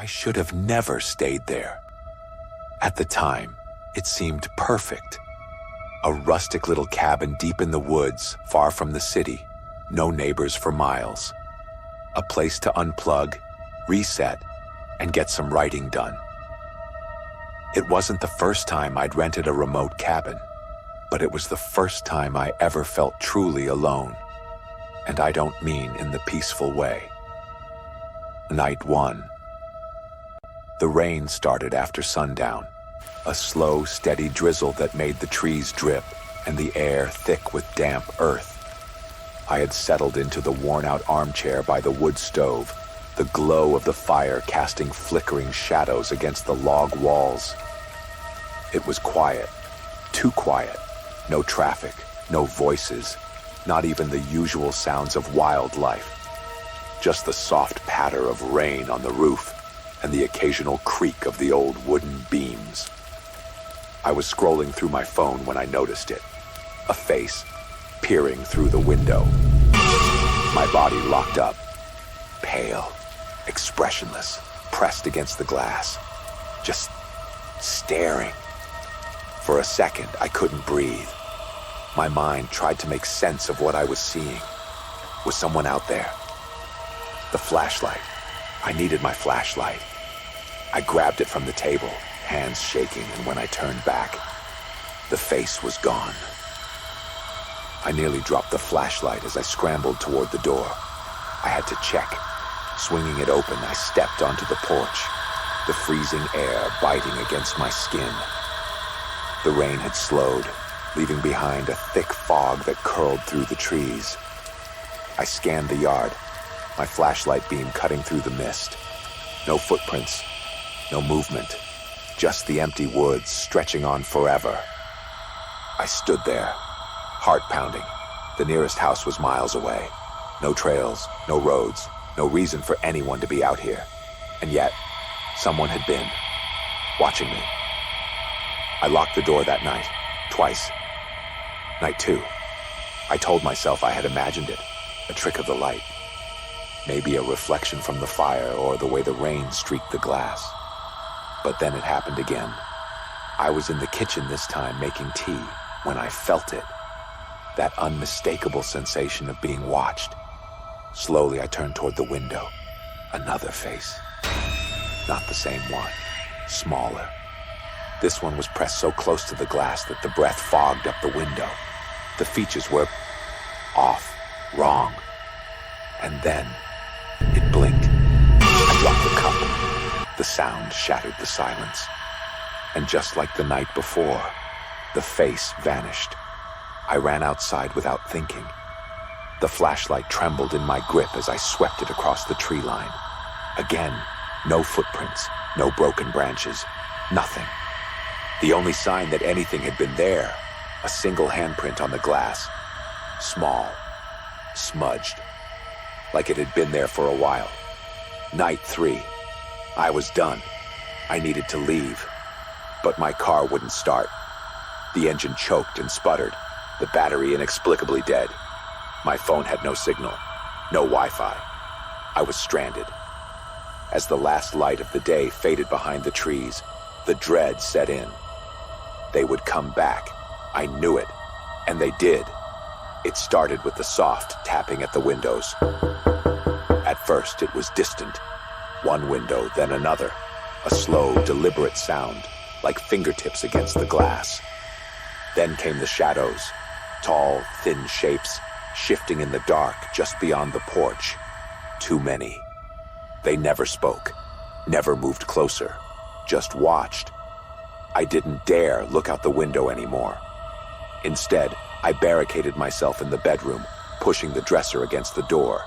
I should have never stayed there. At the time, it seemed perfect. A rustic little cabin deep in the woods, far from the city, no neighbors for miles. A place to unplug, reset, and get some writing done. It wasn't the first time I'd rented a remote cabin, but it was the first time I ever felt truly alone. And I don't mean in the peaceful way. Night 1. The rain started after sundown, a slow, steady drizzle that made the trees drip and the air thick with damp earth. I had settled into the worn-out armchair by the wood stove, the glow of the fire casting flickering shadows against the log walls. It was quiet, too quiet. No traffic, no voices, not even the usual sounds of wildlife. Just the soft patter of rain on the roof and the occasional creak of the old wooden beams. I was scrolling through my phone when I noticed it. A face peering through the window. My body locked up, pale, expressionless, pressed against the glass, just staring. For a second, I couldn't breathe. My mind tried to make sense of what I was seeing. Was someone out there? The flashlight. I needed my flashlight. I grabbed it from the table, hands shaking, and when I turned back, the face was gone. I nearly dropped the flashlight as I scrambled toward the door. I had to check. Swinging it open, I stepped onto the porch, the freezing air biting against my skin. The rain had slowed, leaving behind a thick fog that curled through the trees. I scanned the yard, my flashlight beam cutting through the mist. No footprints, no movement, just the empty woods stretching on forever. I stood there, heart pounding. The nearest house was miles away. No trails, no roads, no reason for anyone to be out here. And yet, someone had been, watching me. I locked the door that night, twice. Night 2, I told myself I had imagined it, a trick of the light. Maybe a reflection from the fire or the way the rain streaked the glass. But then it happened again. I was in the kitchen this time making tea when I felt it. That unmistakable sensation of being watched. Slowly I turned toward the window. Another face. Not the same one. Smaller. This one was pressed so close to the glass that the breath fogged up the window. The features were off, wrong. And then it blinked. I dropped the cup. The sound shattered the silence. And just like the night before, the face vanished. I ran outside without thinking. The flashlight trembled in my grip as I swept it across the tree line. Again, no footprints, no broken branches, nothing. The only sign that anything had been there, a single handprint on the glass. Small, smudged, like it had been there for a while. Night 3. I was done. I needed to leave, but my car wouldn't start. The engine choked and sputtered, the battery inexplicably dead. My phone had no signal, no Wi-Fi. I was stranded. As the last light of the day faded behind the trees, the dread set in. They would come back. I knew it. And they did. It started with the soft tapping at the windows. At first, it was distant. One window, then another. A slow, deliberate sound, like fingertips against the glass. Then came the shadows. Tall, thin shapes, shifting in the dark just beyond the porch. Too many. They never spoke, never moved closer, just watched. I didn't dare look out the window anymore. Instead, I barricaded myself in the bedroom, pushing the dresser against the door.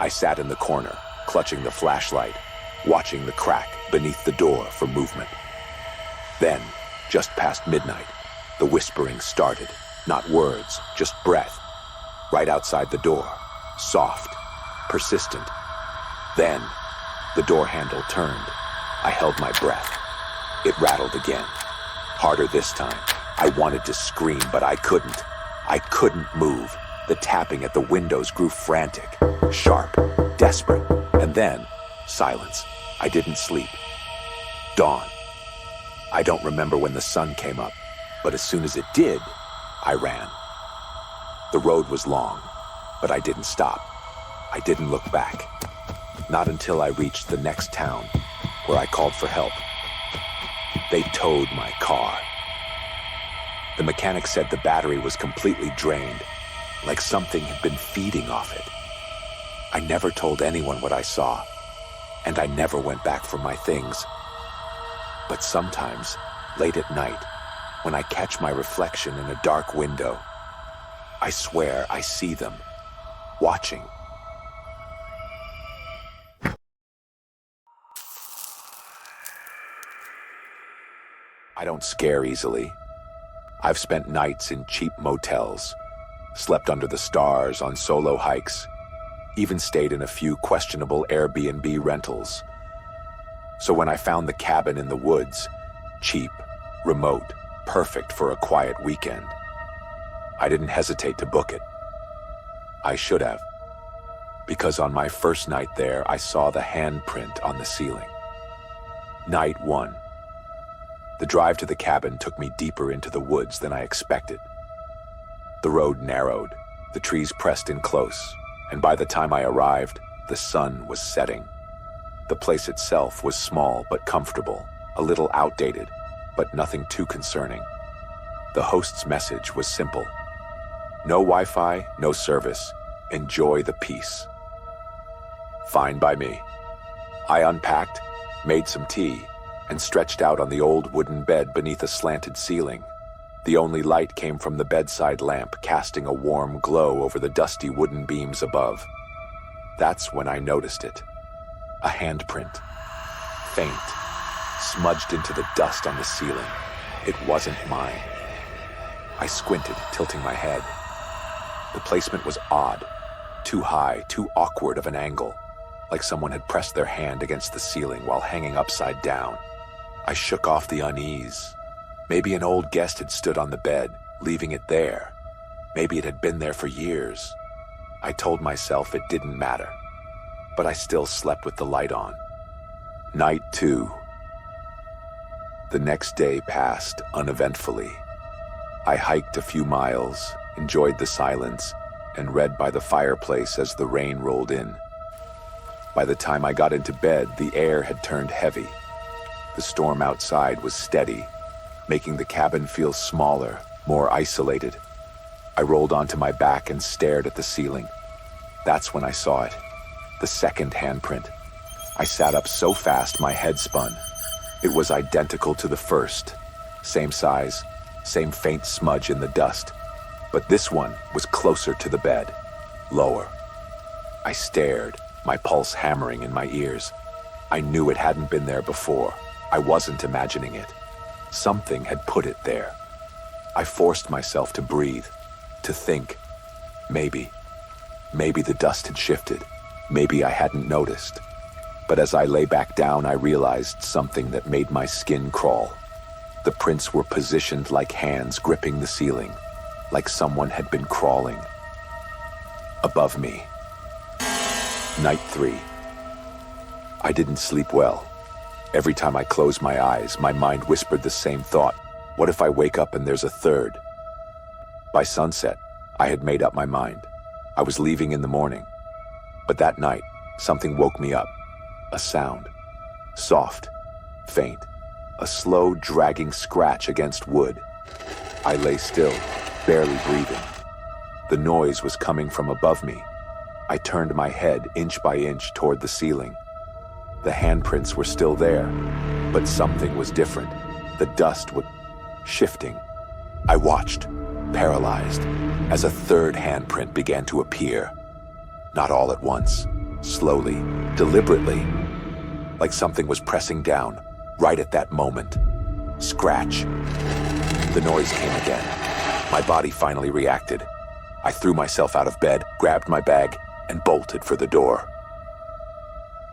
I sat in the corner, clutching the flashlight, watching the crack beneath the door for movement. Then, just past midnight, the whispering started. Not words, just breath. Right outside the door, soft, persistent. Then, the door handle turned. I held my breath. It rattled again. Harder this time. I wanted to scream, but I couldn't. I couldn't move. The tapping at the windows grew frantic, sharp, desperate. And then, silence. I didn't sleep. Dawn. I don't remember when the sun came up, but as soon as it did, I ran. The road was long, but I didn't stop. I didn't look back. Not until I reached the next town, where I called for help. They towed my car. The mechanic said the battery was completely drained, like something had been feeding off it. I never told anyone what I saw, and I never went back for my things. But sometimes, late at night, when I catch my reflection in a dark window, I swear I see them, watching. I don't scare easily. I've spent nights in cheap motels, slept under the stars on solo hikes, even stayed in a few questionable Airbnb rentals. So when I found the cabin in the woods, cheap, remote, perfect for a quiet weekend, I didn't hesitate to book it. I should have, because on my first night there, I saw the handprint on the ceiling. Night 1. The drive to the cabin took me deeper into the woods than I expected. The road narrowed, the trees pressed in close, and by the time I arrived, the sun was setting. The place itself was small but comfortable, a little outdated, but nothing too concerning. The host's message was simple. No Wi-Fi, no service. Enjoy the peace. Fine by me. I unpacked, made some tea, and stretched out on the old wooden bed beneath a slanted ceiling. The only light came from the bedside lamp, casting a warm glow over the dusty wooden beams above. That's when I noticed it. A handprint. Faint. Smudged into the dust on the ceiling. It wasn't mine. I squinted, tilting my head. The placement was odd. Too high, too awkward of an angle. Like someone had pressed their hand against the ceiling while hanging upside down. I shook off the unease. Maybe an old guest had stood on the bed, leaving it there. Maybe it had been there for years. I told myself it didn't matter. But I still slept with the light on. Night 2. The next day passed uneventfully. I hiked a few miles, enjoyed the silence, and read by the fireplace as the rain rolled in. By the time I got into bed, the air had turned heavy. The storm outside was steady, making the cabin feel smaller, more isolated. I rolled onto my back and stared at the ceiling. That's when I saw it. The second handprint. I sat up so fast my head spun. It was identical to the first. Same size, same faint smudge in the dust. But this one was closer to the bed, lower. I stared, my pulse hammering in my ears. I knew it hadn't been there before. I wasn't imagining it. Something had put it there. I forced myself to breathe, to think. Maybe the dust had shifted. Maybe I hadn't noticed. But as I lay back down, I realized something that made my skin crawl. The prints were positioned like hands gripping the ceiling, like someone had been crawling. Above me. Night 3. I didn't sleep well. Every time I closed my eyes, my mind whispered the same thought. What if I wake up and there's a third? By sunset, I had made up my mind. I was leaving in the morning. But that night, something woke me up. A sound. Soft. Faint. A slow, dragging scratch against wood. I lay still, barely breathing. The noise was coming from above me. I turned my head inch by inch toward the ceiling. The handprints were still there, but something was different. The dust was shifting. I watched, paralyzed, as a third handprint began to appear. Not all at once, slowly, deliberately, like something was pressing down, right at that moment. Scratch. The noise came again. My body finally reacted. I threw myself out of bed, grabbed my bag, and bolted for the door.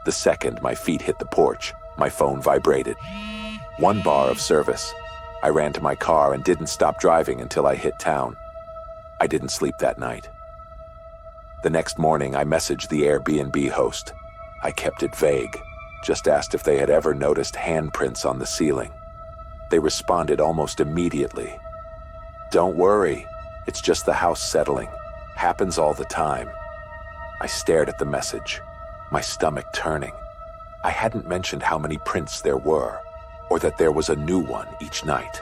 The second my feet hit the porch, my phone vibrated. 1 bar of service. I ran to my car and didn't stop driving until I hit town. I didn't sleep that night. The next morning, I messaged the Airbnb host. I kept it vague. just asked if they had ever noticed handprints on the ceiling. They responded almost immediately. "Don't worry, it's just the house settling. Happens all the time." I stared at the message, my stomach turning. I hadn't mentioned how many prints there were, or that there was a new one each night.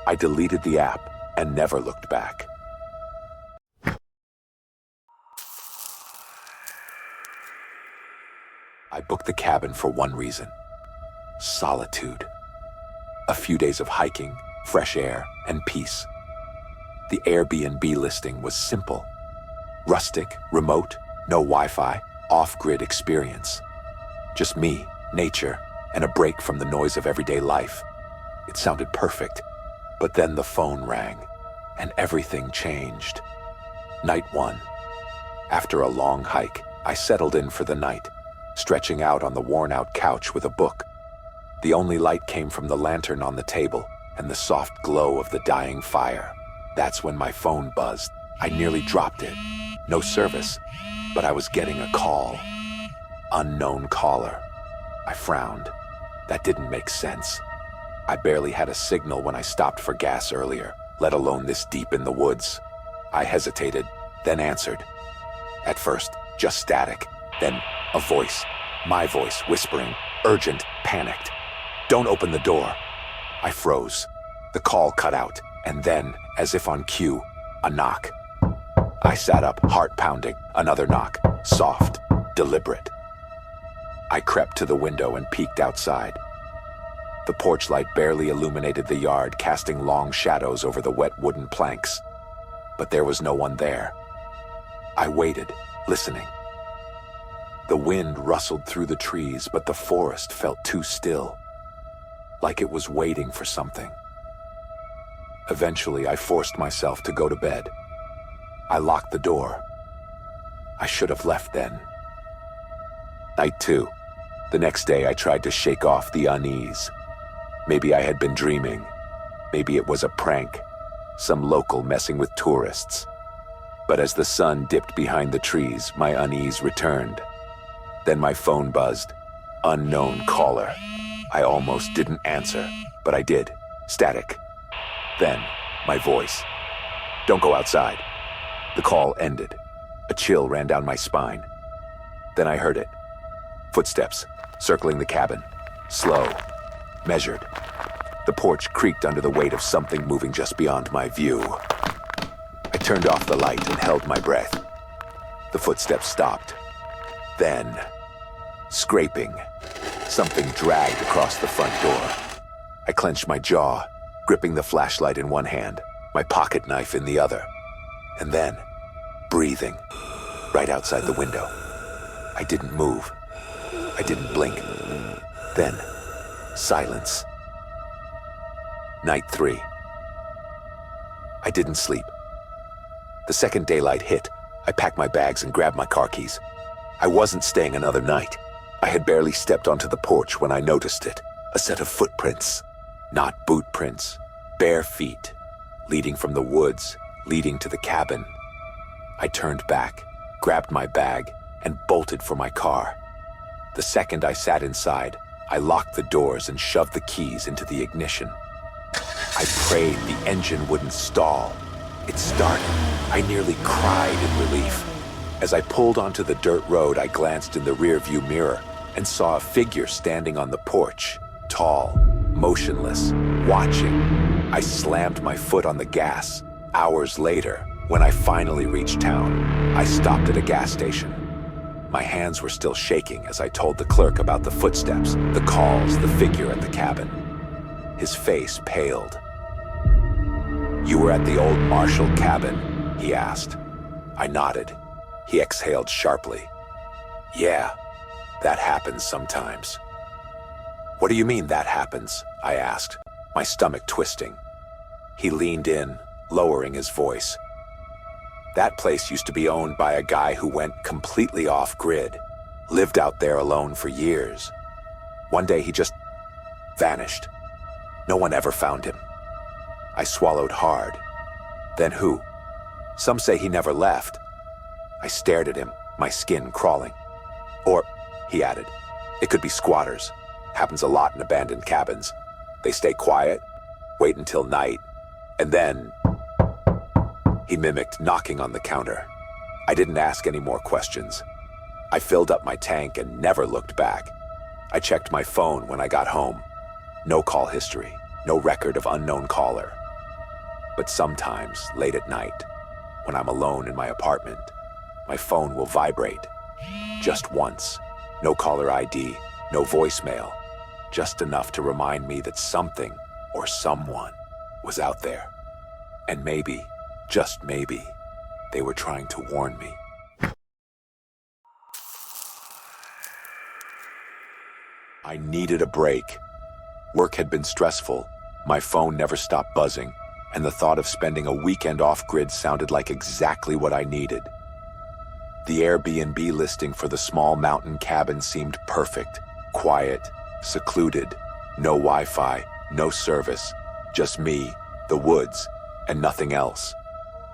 I deleted the app and never looked back. I booked the cabin for one reason: solitude. A few days of hiking, fresh air, and peace. The Airbnb listing was simple: rustic, remote, no Wi-Fi, off-grid experience. Just me, nature, and a break from the noise of everyday life. It sounded perfect, but then the phone rang, and everything changed. Night 1. After a long hike, I settled in for the night, stretching out on the worn-out couch with a book. The only light came from the lantern on the table and the soft glow of the dying fire. That's when my phone buzzed. I nearly dropped it. No service, but I was getting a call. Unknown caller. I frowned. That didn't make sense. I barely had a signal when I stopped for gas earlier, let alone this deep in the woods. I hesitated, then answered. At first, just static. Then a voice, my voice, whispering, urgent, panicked. "Don't open the door." I froze. The call cut out, and then, as if on cue, a knock. I sat up, heart pounding. Another knock, soft, deliberate. I crept to the window and peeked outside. The porch light barely illuminated the yard, casting long shadows over the wet wooden planks. But there was no one there. I waited, listening. The wind rustled through the trees, but the forest felt too still, like it was waiting for something. Eventually, I forced myself to go to bed. I locked the door. I should have left then. Night 2. The next day, I tried to shake off the unease. Maybe I had been dreaming. Maybe it was a prank, some local messing with tourists. But as the sun dipped behind the trees, my unease returned. Then my phone buzzed. Unknown caller. I almost didn't answer, but I did. Static. Then, my voice. "Don't go outside." The call ended. A chill ran down my spine. Then I heard it. Footsteps, circling the cabin. Slow. Measured. The porch creaked under the weight of something moving just beyond my view. I turned off the light and held my breath. The footsteps stopped. Then, scraping. Something dragged across the front door. I clenched my jaw, gripping the flashlight in one hand, my pocket knife in the other. And then, breathing, right outside the window. I didn't move. I didn't blink. Then, silence. Night 3. I didn't sleep. The second daylight hit. I packed my bags and grabbed my car keys. I wasn't staying another night. I had barely stepped onto the porch when I noticed it. A set of footprints. Not boot prints. Bare feet. Leading from the woods, leading to the cabin. I turned back, grabbed my bag, and bolted for my car. The second I sat inside, I locked the doors and shoved the keys into the ignition. I prayed the engine wouldn't stall. It started. I nearly cried in relief. As I pulled onto the dirt road, I glanced in the rearview mirror and saw a figure standing on the porch, tall, motionless, watching. I slammed my foot on the gas. Hours later, when I finally reached town, I stopped at a gas station. My hands were still shaking as I told the clerk about the footsteps, the calls, the figure at the cabin. His face paled. "You were at the old Marshall cabin?" he asked. I nodded. He exhaled sharply. "Yeah, that happens sometimes." "What do you mean that happens?" I asked, my stomach twisting. He leaned in, lowering his voice. "That place used to be owned by a guy who went completely off-grid, lived out there alone for years. One day he just vanished. No one ever found him." I swallowed hard. "Then who?" "Some say he never left." I stared at him, my skin crawling. "Or," he added, It could be squatters. Happens a lot in abandoned cabins. They stay quiet, wait until night, and then he mimicked knocking on the counter. I didn't ask any more questions. I filled up my tank and never looked back. I checked my phone when I got home. No call history, no record of unknown caller. But sometimes, late at night, when I'm alone in my apartment, my phone will vibrate. Just once. No caller ID, no voicemail. Just enough to remind me that something or someone was out there. And maybe, just maybe, they were trying to warn me. I needed a break. Work had been stressful, my phone never stopped buzzing, and the thought of spending a weekend off-grid sounded like exactly what I needed. The Airbnb listing for the small mountain cabin seemed perfect. Quiet, secluded, no Wi-Fi, no service, just me, the woods, and nothing else.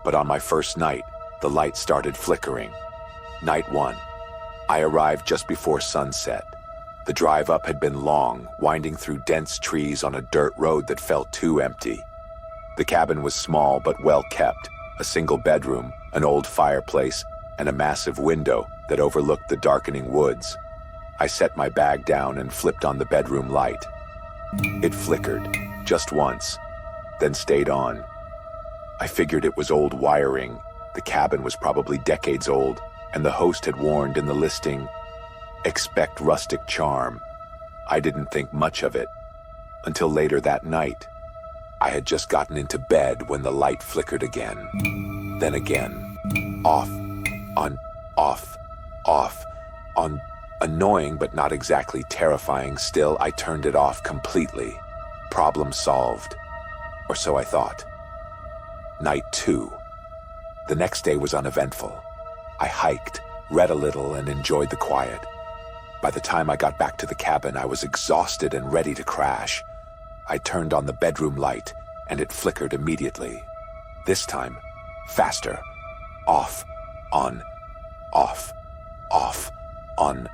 But on my first night, the light started flickering. Night 1. I arrived just before sunset. The drive up had been long, winding through dense trees on a dirt road that felt too empty. The cabin was small but well kept, a single bedroom, an old fireplace, and a massive window that overlooked the darkening woods. I set my bag down and flipped on the bedroom light. It flickered, just once, then stayed on. I figured it was old wiring. The cabin was probably decades old, and the host had warned in the listing, "Expect rustic charm." I didn't think much of it, until later that night. I had just gotten into bed when the light flickered again. Then again. Off, on, off, off, on. Annoying but not exactly terrifying. Still, I turned it off completely. Problem solved. Or so I thought. Night 2. The next day was uneventful. I hiked, read a little, and enjoyed the quiet. By the time I got back to the cabin, I was exhausted and ready to crash. I turned on the bedroom light, and it flickered immediately. This time, faster. Off, on, off, off, on,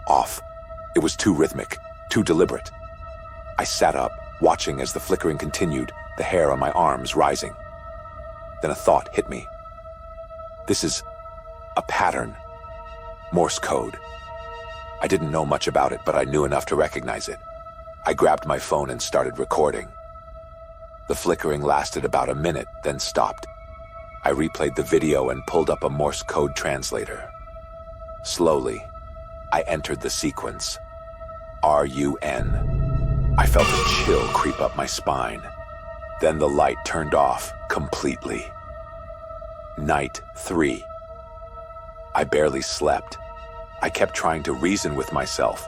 off. It was too rhythmic, too deliberate. I sat up, watching as the flickering continued, the hair on my arms rising. Then a thought hit me. This is a pattern. Morse code. I didn't know much about it, but I knew enough to recognize it. I grabbed my phone and started recording. The flickering lasted about a minute, then stopped. I replayed the video and pulled up a Morse code translator. Slowly, I entered the sequence. RUN. I felt a chill creep up my spine. Then the light turned off completely. Night 3. I barely slept. I kept trying to reason with myself.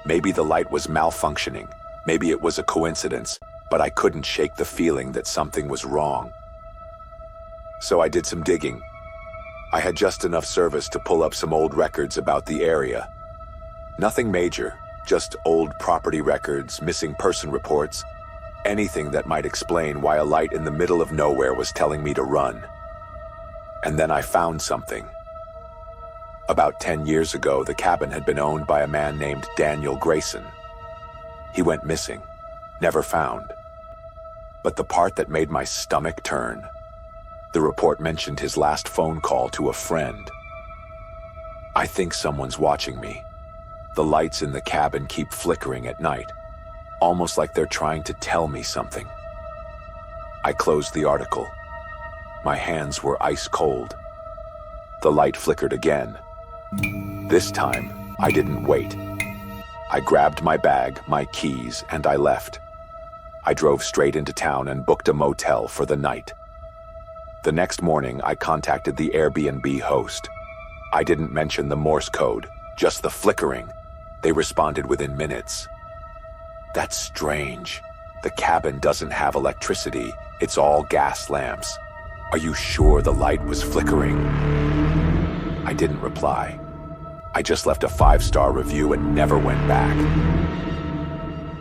Maybe the light was malfunctioning. Maybe it was a coincidence, but I couldn't shake the feeling that something was wrong. So I did some digging. I had just enough service to pull up some old records about the area. Nothing major, just old property records, missing person reports, anything that might explain why a light in the middle of nowhere was telling me to run. And then I found something. About 10 years ago, the cabin had been owned by a man named Daniel Grayson. He went missing, never found. But the part that made my stomach turn, the report mentioned his last phone call to a friend. I think someone's watching me. The lights in the cabin keep flickering at night, almost like they're trying to tell me something. I closed the article. My hands were ice cold. The light flickered again. This time, I didn't wait. I grabbed my bag, my keys, and I left. I drove straight into town and booked a motel for the night. The next morning, I contacted the Airbnb host. I didn't mention the Morse code, just the flickering. They responded within minutes. That's strange. The cabin doesn't have electricity. It's all gas lamps. Are you sure the light was flickering? I didn't reply. I just left a 5-star review and never went back.